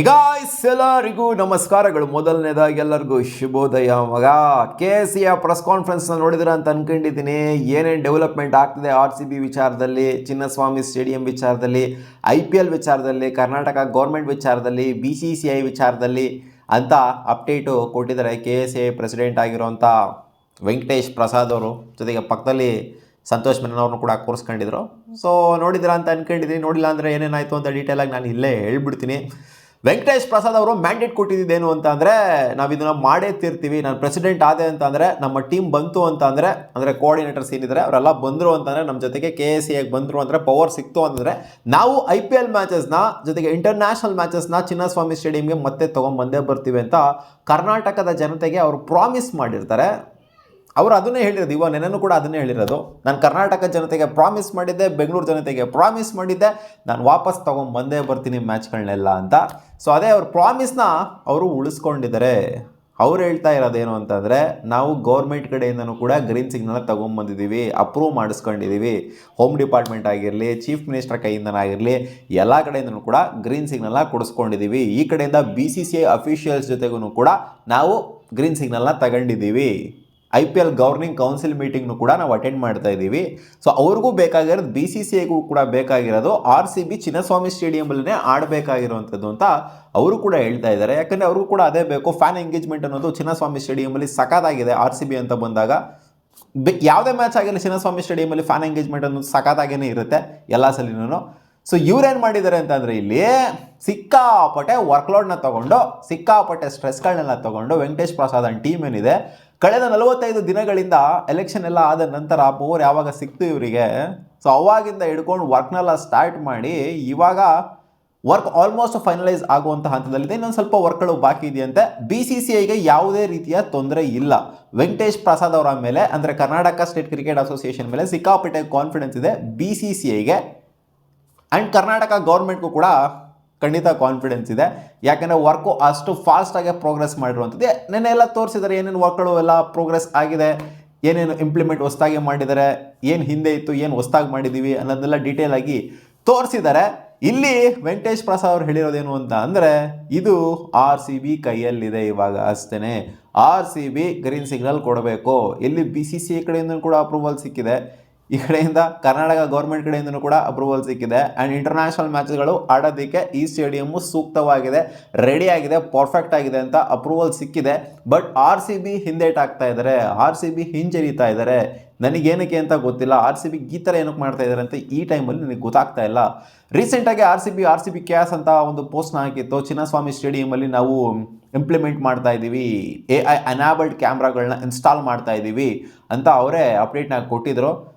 Guys ಎಲ್ಲರಿಗೂ ನಮಸ್ಕಾರಗಳು. ಮೊದಲನೇದಾಗಿ ಎಲ್ಲರಿಗೂ ಶುಭೋದಯ. ಮಗ KCA ಪ್ರೆಸ್ ಕಾನ್ಫರೆನ್ಸ್ನ ನೋಡಿದ್ರೆ ಅಂತ ಅನ್ಕೊಂಡಿದ್ದೀನಿ. ಏನೇನು ಡೆವಲಪ್ಮೆಂಟ್ ಆಗ್ತಿದೆ RCB ವಿಚಾರದಲ್ಲಿ, ಚಿನ್ನಸ್ವಾಮಿ ಸ್ಟೇಡಿಯಂ ವಿಚಾರದಲ್ಲಿ, IPL ವಿಚಾರದಲ್ಲಿ, ಕರ್ನಾಟಕ ಗೌರ್ಮೆಂಟ್ ವಿಚಾರದಲ್ಲಿ, BCCI ವಿಚಾರದಲ್ಲಿ ಅಂತ ಅಪ್ಡೇಟು ಕೊಟ್ಟಿದ್ದಾರೆ KCA ಪ್ರೆಸಿಡೆಂಟ್ ಆಗಿರೋಂಥ ವೆಂಕಟೇಶ್ ಪ್ರಸಾದ್ ಅವರು. ಜೊತೆಗೆ ಪಕ್ಕದಲ್ಲಿ ಸಂತೋಷ್ ಮೆನನ್ ಅವ್ರನ್ನೂ ಕೂಡ ಕೂರಿಸ್ಕೊಂಡಿದ್ರು. ಸೊ ನೋಡಿದಿರಾ ಅಂತ ಅನ್ಕೊಂಡಿದ್ದೀನಿ. ನೋಡಿಲ್ಲ ಅಂದರೆ ಏನೇನಾಯಿತು ಅಂತ ಡೀಟೇಲಾಗಿ ನಾನು ಇಲ್ಲೇ ಹೇಳ್ಬಿಡ್ತೀನಿ. ವೆಂಕಟೇಶ್ ಪ್ರಸಾದ್ ಅವರು ಮ್ಯಾಂಡೇಟ್ ಕೊಟ್ಟಿದ್ದೇನು ಅಂತ ಅಂದರೆ, ನಾವು ಇದನ್ನು ಮಾಡೇ ತೀರ್ತೀವಿ, ನಾನು ಪ್ರೆಸಿಡೆಂಟ್ ಆದೆ ಅಂತ ಅಂದರೆ, ನಮ್ಮ ಟೀಮ್ ಬಂತು ಅಂತ ಅಂದರೆ ಕೋಆರ್ಡಿನೇಟರ್ಸ್ ಏನಿದ್ದಾರೆ ಅವರೆಲ್ಲ ಬಂದರು ಅಂತಂದರೆ, ನಮ್ಮ ಜೊತೆಗೆ KCAಗೆ ಬಂದರು ಅಂದರೆ, ಪವರ್ ಸಿಕ್ತು ಅಂತಂದರೆ, ನಾವು IPL ಮ್ಯಾಚಸ್ನ ಜೊತೆಗೆ ಇಂಟರ್ನ್ಯಾಷನಲ್ ಮ್ಯಾಚಸ್ನ ಚಿನ್ನಸ್ವಾಮಿ ಸ್ಟೇಡಿಯಂಗೆ ಮತ್ತೆ ತೊಗೊಂಬಂದೇ ಬರ್ತೀವಿ ಅಂತ ಕರ್ನಾಟಕದ ಜನತೆಗೆ ಅವರು ಪ್ರಾಮಿಸ್ ಮಾಡಿರ್ತಾರೆ. ಅವರು ಅದನ್ನೇ ಹೇಳಿರೋದು, ಇವಾಗ ನೆನೂ ಕೂಡ ಅದನ್ನೇ ಹೇಳಿರೋದು. ನಾನು ಕರ್ನಾಟಕ ಜನತೆಗೆ ಪ್ರಾಮಿಸ್ ಮಾಡಿದ್ದೆ, ಬೆಂಗಳೂರು ಜನತೆಗೆ ಪ್ರಾಮಿಸ್ ಮಾಡಿದ್ದೆ, ನಾನು ವಾಪಸ್ ತೊಗೊಂಬಂದೇ ಬರ್ತೀನಿ ಮ್ಯಾಚ್ಗಳನ್ನೆಲ್ಲ ಅಂತ. ಸೊ ಅದೇ ಅವ್ರ ಪ್ರಾಮಿಸ್ನ ಅವರು ಉಳಿಸ್ಕೊಂಡಿದ್ದಾರೆ. ಅವ್ರು ಹೇಳ್ತಾ ಇರೋದೇನು ಅಂತಂದರೆ, ನಾವು ಗೌರ್ಮೆಂಟ್ ಕಡೆಯಿಂದನೂ ಕೂಡ ಗ್ರೀನ್ ಸಿಗ್ನಲ್ ತೊಗೊಂಬಂದಿದ್ದೀವಿ, ಅಪ್ರೂವ್ ಮಾಡಿಸ್ಕೊಂಡಿದ್ದೀವಿ. ಹೋಮ್ ಡಿಪಾರ್ಟ್ಮೆಂಟ್ ಆಗಿರಲಿ, ಚೀಫ್ ಮಿನಿಸ್ಟರ್ ಕೈಯಿಂದನಾಗಿರಲಿ, ಎಲ್ಲ ಕಡೆಯಿಂದನೂ ಕೂಡ ಗ್ರೀನ್ ಸಿಗ್ನಲ್ನ ಕೊಡಿಸ್ಕೊಂಡಿದ್ದೀವಿ. ಈ ಕಡೆಯಿಂದ BCCI ಅಫಿಷಿಯಲ್ಸ್ ಜೊತೆಗೂ ಕೂಡ ನಾವು ಗ್ರೀನ್ ಸಿಗ್ನಲ್ನ ತಗೊಂಡಿದ್ದೀವಿ. IPL ಗವರ್ನಿಂಗ್ ಕೌನ್ಸಿಲ್ ಮೀಟಿಂಗ್ನು ಕೂಡ ನಾವು ಅಟೆಂಡ್ ಮಾಡ್ತಾ ಇದ್ದೀವಿ. ಸೊ ಅವ್ರಿಗೂ ಬೇಕಾಗಿರೋದು, BCCIಗೂ ಕೂಡ ಬೇಕಾಗಿರೋದು RCB ಚಿನ್ನಸ್ವಾಮಿ ಸ್ಟೇಡಿಯಂಲ್ಲೇ ಆಡಬೇಕಾಗಿರುವಂಥದ್ದು ಅಂತ ಅವರು ಕೂಡ ಹೇಳ್ತಾ ಇದ್ದಾರೆ. ಯಾಕಂದರೆ ಅವ್ರಿಗೂ ಕೂಡ ಅದೇ ಬೇಕು. ಫ್ಯಾನ್ ಎಂಗೇಜ್ಮೆಂಟ್ ಅನ್ನೋದು ಚಿನ್ನಸ್ವಾಮಿ ಸ್ಟೇಡಿಯಮಲ್ಲಿ ಸಖತ್ತಾಗಿದೆ. RCB ಅಂತ ಬಂದಾಗ ಯಾವುದೇ ಮ್ಯಾಚ್ ಆಗಿರಲಿ ಚಿನ್ನಸ್ವಾಮಿ ಸ್ಟೇಡಿಯಮಲ್ಲಿ ಫ್ಯಾನ್ ಎಂಗೇಜ್ಮೆಂಟ್ ಅನ್ನೋದು ಸಖತ್ತಾಗೇ ಇರುತ್ತೆ ಎಲ್ಲ ಸಲಿನೂ. ಸೊ ಇವ್ರೇನು ಮಾಡಿದ್ದಾರೆ ಅಂತಂದರೆ, ಇಲ್ಲಿ ಸಿಕ್ಕಾಪಟ್ಟೆ ವರ್ಕ್ಲೋಡ್ನ ತೊಗೊಂಡು, ಸಿಕ್ಕಾಪಟ್ಟೆ ಸ್ಟ್ರೆಸ್ಗಳನ್ನೆಲ್ಲ ತೊಗೊಂಡು, ವೆಂಕಟೇಶ್ ಪ್ರಸಾದ್ ಅಂಡ್ ಟೀಮ್ ಏನಿದೆ, ಕಳೆದ 45 ದಿನಗಳಿಂದ ಎಲೆಕ್ಷನ್ ಎಲ್ಲ ಆದ ನಂತರ ಪವರ್ ಯಾವಾಗ ಸಿಕ್ತು ಇವರಿಗೆ, ಸೊ ಅವಾಗಿಂದ ಹಿಡ್ಕೊಂಡು ವರ್ಕ್ನೆಲ್ಲ ಸ್ಟಾರ್ಟ್ ಮಾಡಿ ಇವಾಗ ವರ್ಕ್ ಆಲ್ಮೋಸ್ಟ್ ಫೈನಲೈಸ್ ಆಗುವಂಥ ಹಂತದಲ್ಲಿದೆ. ಇನ್ನೊಂದು ಸ್ವಲ್ಪ ವರ್ಕ್ಗಳು ಬಾಕಿ ಇದೆಯಂತೆ. BCCIಗೆ ಯಾವುದೇ ರೀತಿಯ ತೊಂದರೆ ಇಲ್ಲ. ವೆಂಕಟೇಶ್ ಪ್ರಸಾದ್ ಅವರ ಮೇಲೆ, ಅಂದರೆ ಕರ್ನಾಟಕ ಸ್ಟೇಟ್ ಕ್ರಿಕೆಟ್ ಅಸೋಸಿಯೇಷನ್ ಮೇಲೆ ಸಿಕ್ಕಾಪಟ್ಟೆ ಕಾನ್ಫಿಡೆನ್ಸ್ ಇದೆ BCCIಗೆ. ಆ್ಯಂಡ್ ಕರ್ನಾಟಕ ಗೌರ್ಮೆಂಟ್ಗೂ ಕೂಡ ಖಂಡಿತ ಕಾನ್ಫಿಡೆನ್ಸ್ ಇದೆ. ಯಾಕೆಂದರೆ ವರ್ಕು ಅಷ್ಟು ಫಾಸ್ಟಾಗಿ ಪ್ರೋಗ್ರೆಸ್ ಮಾಡಿರುವಂಥದ್ದು. ನೆನ್ನೆ ಎಲ್ಲ ತೋರಿಸಿದ್ದಾರೆ ಏನೇನು ವರ್ಕ್ಗಳು ಎಲ್ಲ ಪ್ರೋಗ್ರೆಸ್ ಆಗಿದೆ, ಏನೇನು ಇಂಪ್ಲಿಮೆಂಟ್ ಹೊಸದಾಗಿ ಮಾಡಿದ್ದಾರೆ, ಏನು ಹಿಂದೆ ಇತ್ತು, ಏನು ಹೊಸದಾಗಿ ಮಾಡಿದ್ದೀವಿ ಅನ್ನೋದನ್ನೆಲ್ಲ ಡೀಟೇಲ್ ಆಗಿ ತೋರಿಸಿದ್ದಾರೆ. ಇಲ್ಲಿ ವೆಂಕಟೇಶ್ ಪ್ರಸಾದ್ ಅವರು ಹೇಳಿರೋದೇನು ಅಂತ ಅಂದರೆ, ಇದು RCB ಕೈಯಲ್ಲಿದೆ ಇವಾಗ ಅಷ್ಟೇ. RCB ಗ್ರೀನ್ ಸಿಗ್ನಲ್ ಕೊಡಬೇಕು. ಇಲ್ಲಿ BCCI ಕಡೆಯಿಂದ ಕೂಡ ಅಪ್ರೂವಲ್ ಸಿಕ್ಕಿದೆ, ಈ ಕಡೆಯಿಂದ ಕರ್ನಾಟಕ ಗೌರ್ಮೆಂಟ್ ಕಡೆಯಿಂದನೂ ಕೂಡ ಅಪ್ರೂವಲ್ ಸಿಕ್ಕಿದೆ. ಆ್ಯಂಡ್ ಇಂಟರ್ನ್ಯಾಷನಲ್ ಮ್ಯಾಚ್ಗಳು ಆಡೋದಕ್ಕೆ ಈ ಸ್ಟೇಡಿಯಮ್ಮು ಸೂಕ್ತವಾಗಿದೆ, ರೆಡಿ ಆಗಿದೆ, ಪರ್ಫೆಕ್ಟ್ ಆಗಿದೆ ಅಂತ ಅಪ್ರೂವಲ್ ಸಿಕ್ಕಿದೆ. ಬಟ್ RCB ಹಿಂದೇಟ್ ಆಗ್ತಾ ಇದ್ದಾರೆ, RCB ಹಿಂಜರಿತಾ ಇದ್ದಾರೆ. ನನಗೇನಕ್ಕೆ ಅಂತ ಗೊತ್ತಿಲ್ಲ. RCB ಈ ಥರ ಏನಕ್ಕೆ ಮಾಡ್ತಾ ಇದ್ದಾರೆ ಅಂತ ಈ ಟೈಮಲ್ಲಿ ನನಗೆ ಗೊತ್ತಾಗ್ತಾ ಇಲ್ಲ. ರೀಸೆಂಟಾಗಿ RCB ಕ್ಯಾಸ್ ಅಂತ ಒಂದು ಪೋಸ್ಟ್ನ ಹಾಕಿತ್ತು, ಚಿನ್ನಸ್ವಾಮಿ ಸ್ಟೇಡಿಯಮಲ್ಲಿ ನಾವು ಇಂಪ್ಲಿಮೆಂಟ್ ಮಾಡ್ತಾ ಇದ್ದೀವಿ, AI ಅನಾಬಲ್ಡ್ ಕ್ಯಾಮ್ರಾಗಳನ್ನ ಇನ್ಸ್ಟಾಲ್ ಮಾಡ್ತಾ ಇದ್ದೀವಿ ಅಂತ ಅವರೇ ಅಪ್ಡೇಟ್ನ ಕೊಟ್ಟಿದ್ರು.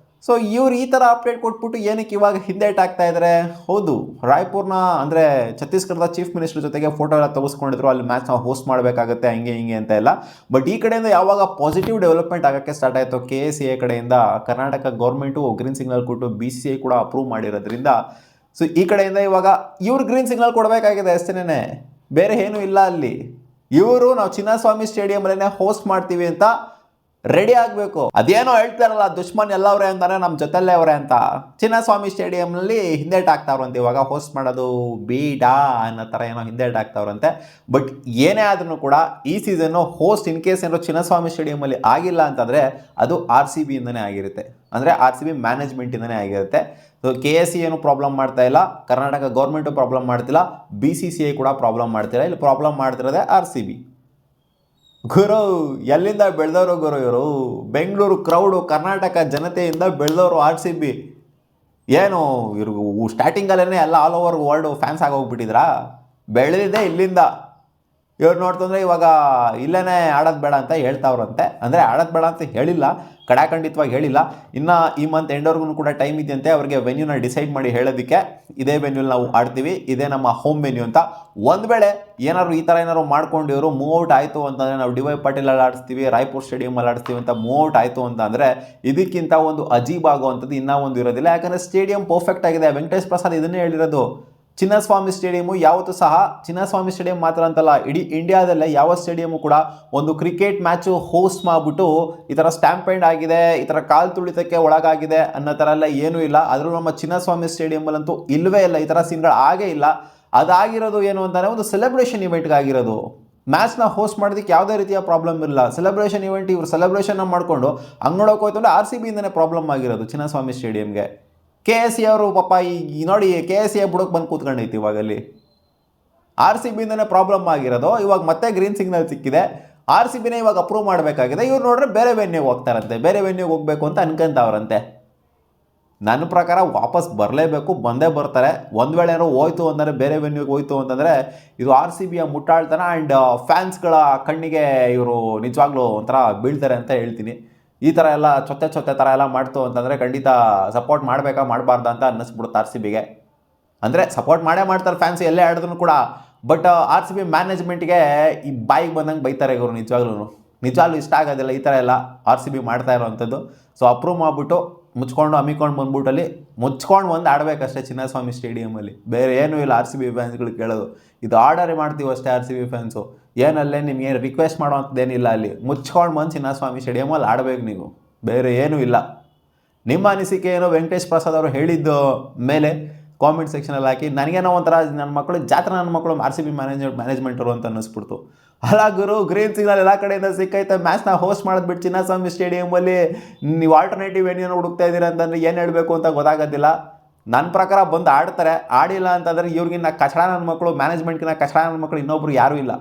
ಸೊ ಇವ್ರು ಈ ಥರ ಅಪ್ಡೇಟ್ ಕೊಟ್ಬಿಟ್ಟು ಏನಕ್ಕೆ ಇವಾಗ ಹಿಂದೇಟ್ ಆಗ್ತಾ ಇದ್ದಾರೆ? ಹೌದು, ರಾಯ್ಪುರ್ನ ಅಂದರೆ ಛತ್ತೀಸ್ಗಢದ ಚೀಫ್ ಮಿನಿಸ್ಟರ್ ಜೊತೆಗೆ ಫೋಟೋ ಎಲ್ಲ ತೆಗೆಸ್ಕೊಂಡಿದ್ರು, ಅಲ್ಲಿ ಮ್ಯಾಚ್ನ ಹೋಸ್ಟ್ ಮಾಡಬೇಕಾಗತ್ತೆ ಹಂಗೆ ಹಿಂಗೆ ಅಂತ ಎಲ್ಲ. ಬಟ್ ಈ ಕಡೆಯಿಂದ ಯಾವಾಗ ಪಾಸಿಟಿವ್ ಡೆವಲಪ್ಮೆಂಟ್ ಆಗೋಕ್ಕೆ ಸ್ಟಾರ್ಟ್ ಆಯಿತು KCA ಕಡೆಯಿಂದ, ಕರ್ನಾಟಕ ಗೌರ್ಮೆಂಟು ಗ್ರೀನ್ ಸಿಗ್ನಲ್ ಕೊಟ್ಟು BCCI ಕೂಡ ಅಪ್ರೂವ್ ಮಾಡಿರೋದ್ರಿಂದ, ಸೊ ಈ ಕಡೆಯಿಂದ ಇವಾಗ ಇವ್ರು ಗ್ರೀನ್ ಸಿಗ್ನಲ್ ಕೊಡಬೇಕಾಗಿದೆ ಅಷ್ಟೇನೆ, ಬೇರೆ ಏನೂ ಇಲ್ಲ ಅಲ್ಲಿ. ಇವರು ನಾವು ಚಿನ್ನಸ್ವಾಮಿ ಸ್ಟೇಡಿಯಮಲ್ಲೇ ಹೋಸ್ಟ್ ಮಾಡ್ತೀವಿ ಅಂತ ರೆಡಿ ಆಗಬೇಕು. ಅದೇನೋ ಹೇಳ್ತಾರಲ್ಲ, ದುಶ್ಮನ್ ಎಲ್ಲವ್ರೆ ಅಂತಾನೆ ನಮ್ಮ ಜೊತೆಲ್ಲೇ ಅವರೇ ಅಂತ. ಚಿನ್ನಸ್ವಾಮಿ ಸ್ಟೇಡಿಯಂನಲ್ಲಿ ಹಿಂದೇಟ್ ಆಗ್ತಾವ್ರಂತೆ ಇವಾಗ ಹೋಸ್ಟ್ ಮಾಡೋದು ಬೇಡ ಅನ್ನೋ ಥರ ಏನೋ ಹಿಂದೇಟ್ ಆಗ್ತಾವ್ರಂತೆ. ಬಟ್ ಏನೇ ಆದ್ರೂ ಕೂಡ ಈ ಸೀಸನ್ನು ಹೋಸ್ಟ್ ಇನ್ ಕೇಸ್ ಏನೋ ಚಿನ್ನಸ್ವಾಮಿ ಸ್ಟೇಡಿಯಮಲ್ಲಿ ಆಗಿಲ್ಲ ಅಂತಂದರೆ ಅದು RCBಯಿಂದನೇ ಆಗಿರುತ್ತೆ, ಅಂದರೆ RCB ಮ್ಯಾನೇಜ್ಮೆಂಟಿಂದನೇ ಆಗಿರುತ್ತೆ. ಸೊ KCA ಏನು ಪ್ರಾಬ್ಲಮ್ ಮಾಡ್ತಾ ಇಲ್ಲ, ಕರ್ನಾಟಕ ಗೌರ್ಮೆಂಟು ಪ್ರಾಬ್ಲಮ್ ಮಾಡ್ತಿಲ್ಲ, BCCI ಕೂಡ ಪ್ರಾಬ್ಲಮ್ ಮಾಡ್ತಿಲ್ಲ. ಇಲ್ಲಿ ಪ್ರಾಬ್ಲಮ್ ಮಾಡ್ತಿರೋದೇ RCB. ಗುರು ಎಲ್ಲಿಂದ ಬೆಳೆದವರು ಗುರು ಇವರು? ಬೆಂಗಳೂರು ಕ್ರೌಡು, ಕರ್ನಾಟಕ ಜನತೆಯಿಂದ ಬೆಳೆದವರು RCB. ಏನು ಇವ್ರಿಗೂ ಸ್ಟಾರ್ಟಿಂಗಲ್ಲೇ ಎಲ್ಲ ಆಲ್ ಓವರ್ ವರ್ಲ್ಡ್ ಫ್ಯಾನ್ಸ್ ಆಗೋಗ್ಬಿಟ್ಟಿದ್ರಾ? ಬೆಳೆದಿದೆ ಇಲ್ಲಿಂದ. ಇವ್ರು ನೋಡ್ತಂದ್ರೆ ಇವಾಗ ಇಲ್ಲೇ ಆಡೋದು ಬೇಡ ಅಂತ ಹೇಳ್ತಾವ್ರಂತೆ. ಅಂದರೆ ಆಡೋದು ಬೇಡ ಅಂತ ಹೇಳಿಲ್ಲ, ಕಡಾಖಂಡಿತವಾಗಿ ಹೇಳಿಲ್ಲ. ಇನ್ನು ಈ ಮಂತ್ ಎಂಡವರೆಗೂ ಕೂಡ ಟೈಮ್ ಇದೆಯಂತೆ ಅವ್ರಿಗೆ ವೆನ್ಯೂನ ಡಿಸೈಡ್ ಮಾಡಿ ಹೇಳೋದಕ್ಕೆ. ಇದೇ ವೆನ್ಯೂಲಿ ನಾವು ಆಡ್ತೀವಿ, ಇದೇ ನಮ್ಮ ಹೋಮ್ ವೆನ್ಯೂ ಅಂತ. ಒಂದು ವೇಳೆ ಏನಾದ್ರು ಈ ಥರ ಏನಾದ್ರು ಮಾಡ್ಕೊಂಡು ಇವರು ಮೂವ್ ಔಟ್ ಆಯಿತು ಅಂತಂದರೆ, ನಾವು DY ಪಾಟೀಲಲ್ಲಿ ಆಡಿಸ್ತೀವಿ, ರಾಯ್ಪುರ್ ಸ್ಟೇಡಿಯಮಲ್ಲಿ ಆಡಿಸ್ತೀವಿ ಅಂತ ಮೂವ್ ಔಟ್ ಆಯಿತು ಅಂತ ಅಂದರೆ, ಇದಕ್ಕಿಂತ ಒಂದು ಅಜೀಬ್ ಆಗುವಂಥದ್ದು ಇನ್ನೂ ಒಂದು ಇರೋದಿಲ್ಲ. ಯಾಕಂದರೆ ಸ್ಟೇಡಿಯಂ ಪರ್ಫೆಕ್ಟ್ ಆಗಿದೆ. ವೆಂಕಟೇಶ್ ಪ್ರಸಾದ್ ಇದನ್ನೇ ಹೇಳಿರೋದು. ಚಿನ್ನಸ್ವಾಮಿ ಸ್ಟೇಡಿಯಮು ಯಾವತ್ತೂ ಸಹ, ಚಿನ್ನಸ್ವಾಮಿ ಸ್ಟೇಡಿಯಂ ಮಾತ್ರ ಅಂತಲ್ಲ, ಇಡೀ ಇಂಡಿಯಾದಲ್ಲೇ ಯಾವ ಸ್ಟೇಡಿಯಮು ಕೂಡ ಒಂದು ಕ್ರಿಕೆಟ್ ಮ್ಯಾಚು ಹೋಸ್ಟ್ ಮಾಡಿಬಿಟ್ಟು ಈ ಥರ ಸ್ಟ್ಯಾಂಪೇಂಡ್ ಆಗಿದೆ, ಈ ಥರ ಕಾಲು ತುಳಿತಕ್ಕೆ ಒಳಗಾಗಿದೆ ಅನ್ನೋ ಥರ ಎಲ್ಲ ಏನೂ ಇಲ್ಲ. ಆದರೂ ನಮ್ಮ ಚಿನ್ನಸ್ವಾಮಿ ಸ್ಟೇಡಿಯಮಲ್ಲಂತೂ ಇಲ್ಲವೇ ಇಲ್ಲ, ಈ ಥರ ಸೀನ್ಗಳು ಆಗೇ ಇಲ್ಲ. ಅದಾಗಿರೋದು ಏನು ಅಂತಂದರೆ ಒಂದು ಸೆಲೆಬ್ರೇಷನ್ ಇವೆಂಟ್ಗೆ ಆಗಿರೋದು. ಮ್ಯಾಚ್ನ ಹೋಸ್ಟ್ ಮಾಡೋದಕ್ಕೆ ಯಾವುದೇ ರೀತಿಯ ಪ್ರಾಬ್ಲಮ್ ಇಲ್ಲ. ಸೆಲೆಬ್ರೇಷನ್ ಇವೆಂಟ್ ಇವರು ಸೆಲೆಬ್ರೇಷನ್ನ ಮಾಡಿಕೊಂಡು ಹಂಗೆ ನೋಡೋಕೆ ಹೋಯ್ತು ಅಂದರೆ RCBಯಿಂದನೇ ಪ್ರಾಬ್ಲಮ್ ಆಗಿರೋದು ಚಿನ್ನಸ್ವಾಮಿ ಸ್ಟೇಡಿಯಂಗೆ. KSE ಅವರು ಪಾಪ ಈ ನೋಡಿ KSE ಬುಡಕ್ಕೆ ಬಂದು ಕೂತ್ಕೊಂಡೈತಿ ಇವಾಗ ಅಲ್ಲಿ. RCBಯಿಂದನೇ ಪ್ರಾಬ್ಲಮ್ ಆಗಿರೋದು. ಇವಾಗ ಮತ್ತೆ ಗ್ರೀನ್ ಸಿಗ್ನಲ್ ಸಿಕ್ಕಿದೆ. RCBನೇ ಇವಾಗ ಅಪ್ರೂವ್ ಮಾಡಬೇಕಾಗಿದೆ. ಇವ್ರು ನೋಡ್ರೆ ಬೇರೆ ವೆನ್ಯೂಗೆ ಹೋಗ್ತಾರಂತೆ, ಬೇರೆ ವೆನ್ಯೂಗೆ ಹೋಗಬೇಕು ಅಂತ ಅನ್ಕೊಂತವ್ರಂತೆ. ನನ್ನ ಪ್ರಕಾರ ವಾಪಸ್ ಬರಲೇಬೇಕು, ಬಂದೇ ಬರ್ತಾರೆ. ಒಂದು ವೇಳೆ ಏನೋ ಹೋಯ್ತು ಅಂದರೆ, ಬೇರೆ ವೆನ್ಯೂಗೆ ಹೋಯ್ತು ಅಂತಂದರೆ ಇದು RCBಯ ಮುಟ್ಟಾಳ್ತನ ಆ್ಯಂಡ್ ಫ್ಯಾನ್ಸ್ಗಳ ಕಣ್ಣಿಗೆ ಇವರು ನಿಜವಾಗ್ಲೂ ಒಂಥರ ಬೀಳ್ತಾರೆ ಅಂತ ಹೇಳ್ತೀನಿ. ಈ ಥರ ಎಲ್ಲ ಚೊತ್ತೆ ಥರ ಎಲ್ಲ ಮಾಡ್ತು ಅಂತಂದರೆ ಖಂಡಿತ ಸಪೋರ್ಟ್ ಮಾಡಬೇಕಾ ಮಾಡಬಾರ್ದ ಅಂತ ಅನ್ನಿಸ್ಬಿಡುತ್ತೆ RCBಗೆ. ಅಂದರೆ ಸಪೋರ್ಟ್ ಮಾಡೇ ಮಾಡ್ತಾರೆ ಫ್ಯಾನ್ಸ್ ಎಲ್ಲೇ ಆಡಿದ್ರು ಕೂಡ. ಬಟ್ RCB ಮ್ಯಾನೇಜ್ಮೆಂಟ್ಗೆ ಈ ಬಾಯಿಗೆ ಬಂದಂಗೆ ಬೈತಾರೆ ಇವರು ನಿಜವಾಗ್ಲೂ ಇಷ್ಟ ಆಗೋದಿಲ್ಲ ಈ ಥರ ಎಲ್ಲ RCB ಮಾಡ್ತಾ ಇರೋವಂಥದ್ದು. ಸೊ ಅಪ್ರೂವ್ ಮಾಡಿಬಿಟ್ಟು ಮುಚ್ಕೊಂಡು ಹಮ್ಮಿಕೊಂಡು ಬಂದ್ಬಿಟ್ಟಲ್ಲಿ ಮುಚ್ಕೊಂಡು ಬಂದು ಆಡಬೇಕಷ್ಟೇ ಚಿನ್ನಸ್ವಾಮಿ ಸ್ಟೇಡಿಯಮಲ್ಲಿ. ಬೇರೆ ಏನೂ ಇಲ್ಲ RCB ಫ್ಯಾನ್ಸ್ಗಳು ಕೇಳೋದು. ಇದು ಆರ್ಡರೇ ಮಾಡ್ತೀವಿ ಅಷ್ಟೇ RCB ಫ್ಯಾನ್ಸು. ಏನಲ್ಲೇ ನಿಮ್ಗೆ ರಿಕ್ವೆಸ್ಟ್ ಮಾಡೋವಂಥದ್ದೇನಿಲ್ಲ. ಅಲ್ಲಿ ಮುಚ್ಕೊಂಡು ಬಂದು ಚಿನ್ನಸ್ವಾಮಿ ಸ್ಟೇಡಿಯಮಲ್ಲಿ ಆಡಬೇಕು ನೀವು, ಬೇರೆ ಏನೂ ಇಲ್ಲ. ನಿಮ್ಮ ಅನಿಸಿಕೆ ಏನೋ ವೆಂಕಟೇಶ್ ಪ್ರಸಾದ್ ಅವರು ಹೇಳಿದ್ದು ಮೇಲೆ ಕಾಮೆಂಟ್ ಸೆಕ್ಷನಲ್ಲಿ ಹಾಕಿ. ನನಗೇನೋ ಒಂಥರ ನನ್ನ ಮಕ್ಕಳು ಜಾತ್ರೆ, ನನ್ನ ಮಕ್ಕಳು RCB ಮ್ಯಾನೇಜ್ಮೆಂಟರು ಅಂತ ಅನ್ನಿಸ್ಬಿಡ್ತು. ಅಲ್ಲ ಗುರು, ಗ್ರೀನ್ ಸಿಗ್ನಲ್ ಎಲ್ಲ ಕಡೆಯಿಂದ ಸಿಕ್ಕೈತೆ. ಮ್ಯಾಚ್ನ ಹೋಸ್ಟ್ ಮಾಡಿದ್ಬಿಟ್ಟು ಚಿನ್ನಸ್ವಾಮಿ ಸ್ಟೇಡಿಯಮಲ್ಲಿ ನೀವು ಆಲ್ಟರ್ನೇಟಿವ್ ವೆನ್ಯೂನ ಹುಡುಕ್ತಾ ಇದ್ದೀರಾ ಅಂತಂದರೆ ಏನು ಹೇಳಬೇಕು ಅಂತ ಗೊತ್ತಾಗೋದಿಲ್ಲ. ನನ್ನ ಪ್ರಕಾರ ಬಂದು ಆಡ್ತಾರೆ. ಆಡಿಲ್ಲ ಅಂತಂದರೆ ಇವ್ರಿಗಿನ್ನ ಕಚಡ ನನ್ನ ಮಕ್ಕಳು, ಮ್ಯಾನೇಜ್ಮೆಂಟ್ಗಿನ್ನ ಕಚಡ ನನ್ನ ಮಕ್ಕಳು ಇನ್ನೊಬ್ರು ಯಾರೂ ಇಲ್ಲ.